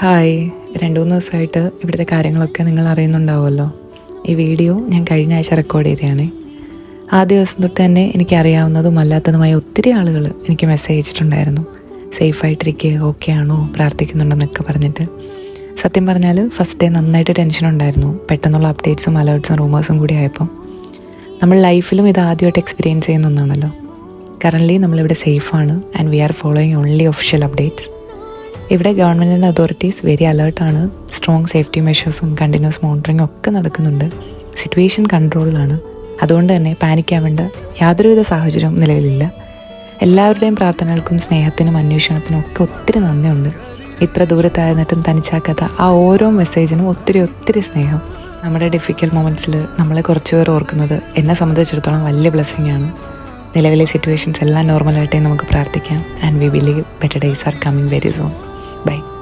Hi, 2-3 ദിവസമായിട്ട് ഇവിടുത്തെ കാര്യങ്ങളൊക്കെ നിങ്ങൾ അറിയുന്നുണ്ടാവുമല്ലോ. ഈ വീഡിയോ ഞാൻ കഴിഞ്ഞ ആഴ്ച റെക്കോർഡ് ചെയ്തതാണ്. ആ ദിവസം തൊട്ട് തന്നെ എനിക്കറിയാവുന്നതും അല്ലാത്തതുമായ ഒത്തിരി ആളുകൾ എനിക്ക് മെസ്സേജ് അയച്ചിട്ടുണ്ടായിരുന്നു. സേഫായിട്ടിരിക്കുക, ഓക്കെ ആണോ, പ്രാർത്ഥിക്കുന്നുണ്ടെന്നൊക്കെ പറഞ്ഞിട്ട്. സത്യം പറഞ്ഞാൽ ഫസ്റ്റ് ഡേ നന്നായിട്ട് ടെൻഷനുണ്ടായിരുന്നു. പെട്ടെന്നുള്ള അപ്ഡേറ്റ്സും അലേർട്ട്സും റൂമേഴ്സും കൂടി ആയപ്പോൾ നമ്മൾ ലൈഫിലും ഇത് ആദ്യമായിട്ട് എക്സ്പീരിയൻസ് ചെയ്യുന്ന ഒന്നാണല്ലോ. കറൻ്റ്ലി നമ്മളിവിടെ സേഫാണ് and we are following only official updates. ഇവിടെ ഗവൺമെൻറ് അതോറിറ്റീസ് വെരി അലേർട്ടാണ്. സ്ട്രോങ് സേഫ്റ്റി മെഷേഴ്സും കണ്ടിന്യൂസ് മോണിറ്ററിങ്ങും ഒക്കെ നടക്കുന്നുണ്ട്. സിറ്റുവേഷൻ കൺട്രോളിലാണ്. അതുകൊണ്ട് തന്നെ പാനിക്കാവേണ്ട യാതൊരുവിധ സാഹചര്യവും നിലവിലില്ല. എല്ലാവരുടെയും പ്രാർത്ഥനകൾക്കും സ്നേഹത്തിനും അന്വേഷണത്തിനും ഒക്കെ ഒത്തിരി നന്ദിയുണ്ട്. ഇത്ര ദൂരത്തായിരുന്നിട്ടും തനിച്ചാക്കാത്ത ആ ഓരോ മെസ്സേജിനും ഒത്തിരി സ്നേഹം. നമ്മുടെ ഡിഫിക്കൽട്ട് മൊമെൻറ്റ്സിൽ നമ്മളെ കുറച്ച് പേർ ഓർക്കുന്നത് എന്നെ സംബന്ധിച്ചിടത്തോളം വലിയ ബ്ലെസ്സിങ് ആണ്. നിലവിലെ സിറ്റുവേഷൻസ് എല്ലാം നോർമലായിട്ടേ നമുക്ക് പ്രാർത്ഥിക്കാം. And we believe better days are coming very soon. Bye.